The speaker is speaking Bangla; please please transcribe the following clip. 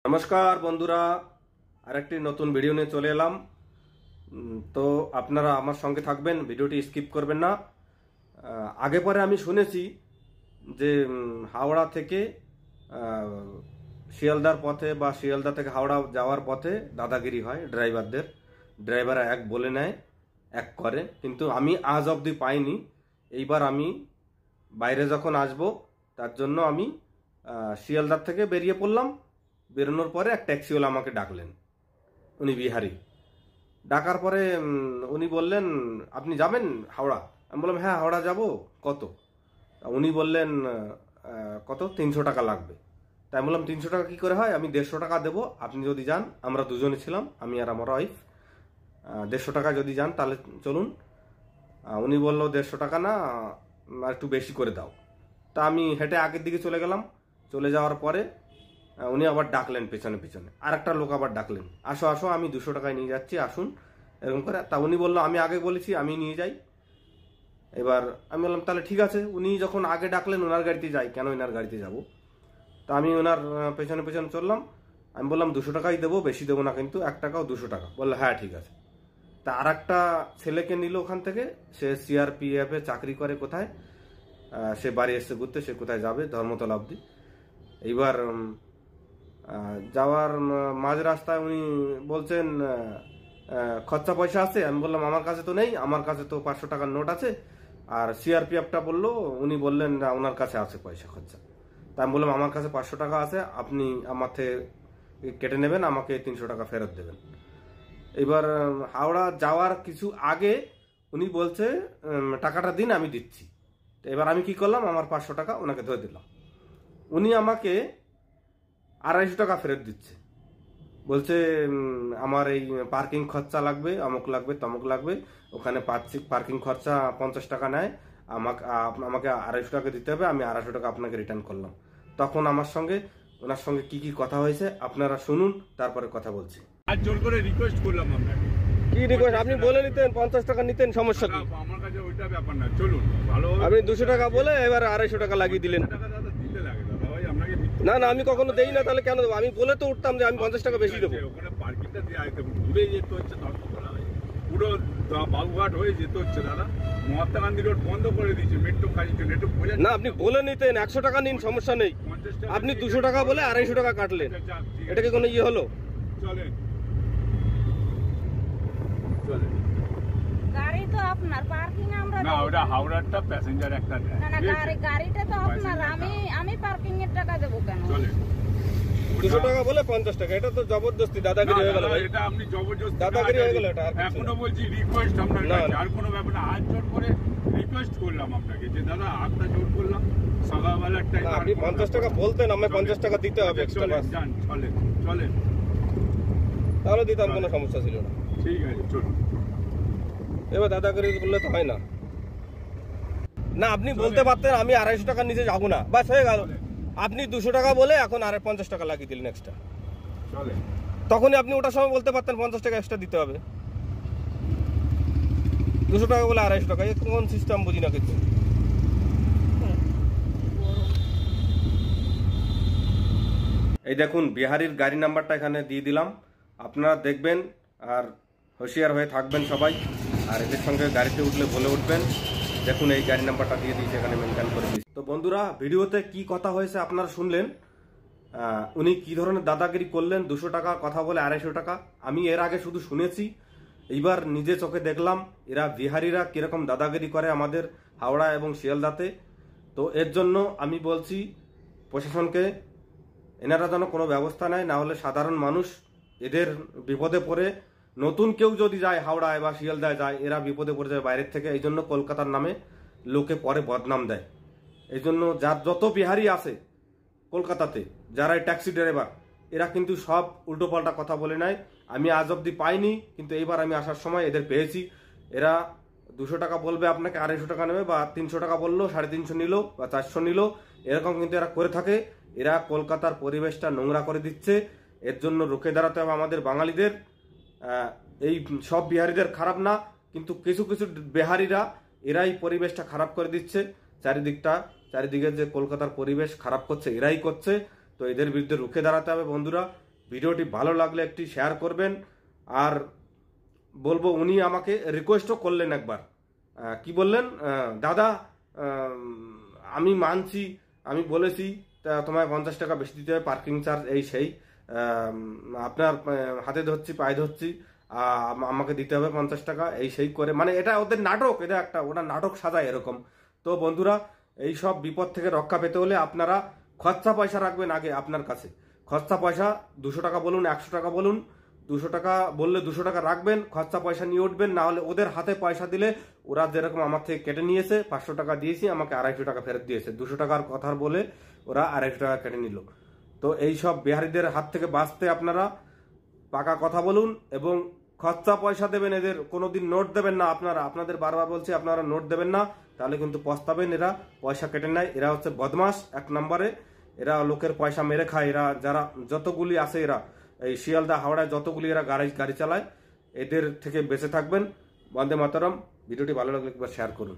নমস্কার বন্ধুরা, আরেকটি নতুন ভিডিও নিয়ে চলে এলাম। তো আপনারা আমার সঙ্গে থাকবেন, ভিডিওটি স্কিপ করবেন না। আগে পরে আমি শুনেছি যে হাওড়া থেকে শিয়ালদার পথে বা শিয়ালদা থেকে হাওড়া যাওয়ার পথে দাদাগিরি হয় ড্রাইভারদের। ড্রাইভাররা এক বলে নেয়, এক করে, কিন্তু আমি আজ অবধি পাইনি। এইবার আমি বাইরে যখন আসব তার জন্য আমি শিয়ালদার থেকে বেরিয়ে পড়লাম। বেরোনোর পরে এক ট্যাক্সিওয়ালা আমাকে ডাকলেন, উনি বিহারি। ডাকার পরে উনি বললেন, আপনি যাবেন হাওড়া? আমি বললাম, হ্যাঁ হাওড়া যাব। কত? উনি বললেন, কত? 300 টাকা লাগবে। তাই বললাম, 300 টাকা কী করে হয়? আমি 150 টাকা দেবো, আপনি যদি যান। আমরা দুজনে ছিলাম, আমি আর আমার ওয়াইফ। 150 টাকা যদি যান তাহলে চলুন। উনি বললো, 150 টাকা না, আর একটু বেশি করে দাও। তা আমি হেঁটে আগের দিকে চলে গেলাম। চলে যাওয়ার পরে উনি আবার ডাকলেন পেছনে পেছনে, আর একটা লোক আবার ডাকলেন, আসো আসো, আমি 200 টাকায় নিয়ে যাচ্ছি, আসুন, এরকম করে। তা উনি বললো, আমি আগে বলেছি, আমি নিয়ে যাই। এবার আমি বললাম, তাহলে ঠিক আছে, উনি যখন আগে ডাকলেন ওনার গাড়িতে যাই, কেন ওনার গাড়িতে যাব? তা আমি ওনার পেছনে পেছনে চললাম। আমি বললাম, 200 টাকাই দেবো, বেশি দেবো না কিন্তু, 1 টাকাও 200 টাকা। বললো, হ্যাঁ ঠিক আছে। তা আর একটা ছেলেকে নিল ওখান থেকে, সে CRPF এ চাকরি করে কোথায়, সে বাড়ি এসছে ঘুরতে, সে কোথায় যাবে, ধর্মতলা অবধি। এইবার যাওয়ার মাঝ রাস্তায় উনি বলছেন, খরচা পয়সা আছে? আমি বললাম, আমার কাছে তো নেই, আমার কাছে তো 500 টাকার নোট আছে। আর CRPFটা বললো, উনি বললেন না ওনার কাছে আছে পয়সা খরচা। তা আমি বললাম, আমার কাছে 500 টাকা আছে, আপনি আমার থেকে কেটে নেবেন, আমাকে 300 টাকা ফেরত দেবেন। এবার হাওড়া যাওয়ার কিছু আগে উনি বলছে, টাকাটা দিন, আমি দিচ্ছি। এবার আমি কি করলাম, আমার 500 টাকা ওনাকে ধরে দিলাম। উনি আমাকে 250 টাকা ফেরত দিচ্ছে। বলছে, আমার এই পার্কিং খরচা লাগবে, অমুক লাগবে, তমুক লাগবে, ওখানে পার্কিং খরচা 50 টাকা নেয়, আমাকে 250 টাকা দিতে হবে, আমি 250 টাকা আপনাকে রিটার্ন করলাম। তখন আমার সঙ্গে ওনার সঙ্গে কি কি কথা হয়েছে আপনারা শুনুন, তারপরে কথা বলছি। আর জোর করে রিকোয়েস্ট করলাম আপনাকে। কি রিকোয়েস্ট? আপনি বলে নিতেন 50 টাকা নিতেন, সমস্যা কি? আমার কাছে ওইটা ব্যাপার না, চলুন ভালো। আপনি 200 টাকা বলে এবার 250 টাকা লাগিয়ে দিলেন। টাকা দাদা দিতে লাগে দাদা ভাই, আপনাকে না না, আমি কখনো দেই না, তাহলে কেন দেবো? আমি বলে তো উঠতাম যে আমি 50 টাকা বেশি দেবো। ওখানে পার্কিংটা দিয়ে আইতে ঘুরে যেতে হচ্ছে, ধর্মতলা হয়ে পুরো বাবুঘাট হয়ে যেতে হচ্ছে দাদা। মহাত্মা গান্ধী রোড বন্ধ করে দিয়েছে মেট্রো কাজের জন্য, একটু বোঝা না, আপনি বলে নিতেন 100 টাকা নিন, সমস্যা নেই। আপনি 200 টাকা বলে 250 টাকা কাটলেন, এটা কি কোনো ইয়ে হলো? চলেন চলেন। গাড়ি তো আপনার, পার্কিং আমরা না, ওটা হাওড়ারটা প্যাসেঞ্জার একটা দেয়। না না, গাড়িটা তো আপনার, আমি পার্কিং এর টাকা দেবো কেন? চলেন। 200 টাকা বলে 50 টাকা, এটা তো জবরদস্তি দাদাগিরি হয়ে গেল ভাই। এটা আপনি জবরদস্তি দাদাগিরি হয়ে গেল এটা। এখনো বলছি রিকোয়েস্ট আপনার কাছে, আর কোনো ব্যাপার না। হাত জোর করে রিকোয়েস্ট করলাম আপনাকে যে দাদা হাতটা জোর করলাম, সকালবেলার টাইম। আপনি 50 টাকা বলতেন, আমায় 50 টাকা দিতে হবে এক্সট্রা। যান, চলেন চলেন, তাহলে দিতাম, কোনো সমস্যা ছিল না। ঠিক আছে চলুন। এবার দাদাগিরি বললে তো হয় না। না, আপনি বলতে পারতেন আমি 250 টাকার নিচে যাবো না, বাস হয়ে গেল। আপনি 200 টাকা বলে এখন আর 50 টাকা লাগিয়ে দিলেন এক্সট্রা। চলেন। তখনই আপনি ওটার সময় বলতে পারতেন 50 টাকা এক্সট্রা দিতে হবে। 200 টাকা বলে 250 টাকা, কোন সিস্টেম বুঝি না কিছু। এই দেখুন, বিহারির গাড়ি নাম্বারটা এখানে দিয়ে দিলাম, আপনারা দেখবেন আর হুঁশিয়ার হয়ে থাকবেন সবাই। আর এদের সঙ্গে গাড়িতে উঠলে বলে উঠবেন, দেখুন এই গাড়ি নাম্বারটা দিয়ে দিয়েছে, এখানে মেনটেন করে দিয়েছে। তো বন্ধুরা, ভিডিওতে কি কথা হয়েছে আপনারা শুনলেন। উনি কি ধরনের দাদাগিরি করলেন, 200 টাকা কথা বলে 250 টাকা। আমি এর আগে শুধু শুনেছি, এইবার নিজে চোখে দেখলাম এরা বিহারিরা কিরকম দাদাগিরি করে আমাদের হাওড়া এবং শিয়ালদাতে। তো এর জন্য আমি বলছি প্রশাসনকে, এনারা যেন কোনো ব্যবস্থা নেয়, না হলে সাধারণ মানুষ এদের বিপদে পড়ে। নতুন কেউ যদি যায় হাওড়ায় বা শিয়ালদায় যায়, এরা বিপদে পড়ে যায় বাইরের থেকে। এই জন্য কলকাতার নামে লোকে পরে বদনাম দেয়। এই জন্য যার যত বিহারি আছে কলকাতাতে, যারা ট্যাক্সি ড্রাইভার, এরা কিন্তু সব উল্টোপাল্টা কথা বলে নেয়। আমি আজ অব্দি পাইনি, কিন্তু এইবার আমি আসার সময় এদের পেয়েছি। এরা 200 টাকা বলবে আপনাকে, 250 টাকা নেবে, বা 300 টাকা বললো 350 নিল বা 400 নিল, এরকম কিন্তু এরা করে থাকে। এরা কলকাতার পরিবেশটা নোংরা করে দিচ্ছে। এর জন্য রুখে দাঁড়াতে হবে আমাদের বাঙালিদের। এই সব বিহারিদের খারাপ না, কিন্তু কিছু কিছু বিহারিরা এরাই পরিবেশটা খারাপ করে দিচ্ছে। চারিদিকে যে কলকাতার পরিবেশ খারাপ করছে এরাই করছে। তো এদের বিরুদ্ধে রুখে দাঁড়াতে হবে বন্ধুরা। ভিডিওটি ভালো লাগলে একটি শেয়ার করবেন। আর বলবো, উনি আমাকে রিকোয়েস্টও করলেন একবার, কি বললেন, দাদা আমি মানছি, আমি বলেছি তা তোমায় 50 টাকা বেশি দিতে হবে পার্কিং চার্জ, এই সেই আপনার হাতে ধরছি পায়ে ধরছি, আমাকে দিতে হবে 50 টাকা, এই সেই করে, মানে এটা ওদের নাটক, এটা একটা ওটা নাটক সাজায় এরকম। তো বন্ধুরা, এই সব বিপদ থেকে রক্ষা পেতে হলে আপনারা খরচা পয়সা রাখবেন আগে আপনার কাছে। খরচা পয়সা 200 টাকা বলুন, 100 টাকা বলুন, 200 টাকা বললে 200 টাকা রাখবেন, খরচা পয়সা নিয়ে উঠবেন। না হলে ওদের হাতে পয়সা দিলে ওরা যেরকম আমার থেকে কেটে নিয়েছে, 500 টাকা দিয়েছি, আমাকে 250 টাকা ফেরত দিয়েছে, 200 টাকার কথা বলে ওরা 250 টাকা কেটে নিল। তো এই সব বিহারিদের হাত থেকে বাঁচতে আপনারা পাকা কথা বলুন এবং খরচা পয়সা দেবেন, এদের কোনোদিন নোট দেবেন না আপনারা। আপনাদের বারবার বলছি আপনারা নোট দেবেন না, তাহলে কিন্তু পস্তাবেন। এরা পয়সা কেটে নেয়, এরা হচ্ছে বদমাস 1 নম্বরে, এরা লোকের পয়সা মেরে খায়। এরা যারা যতগুলি আছে, এরা এই শিয়ালদা হাওড়ায় যতগুলি এরা গাড়ি চালায়, এদের থেকে বেঁচে থাকবেন। বন্দে মাতরম। ভিডিওটি ভালো লাগলে একবার শেয়ার করুন।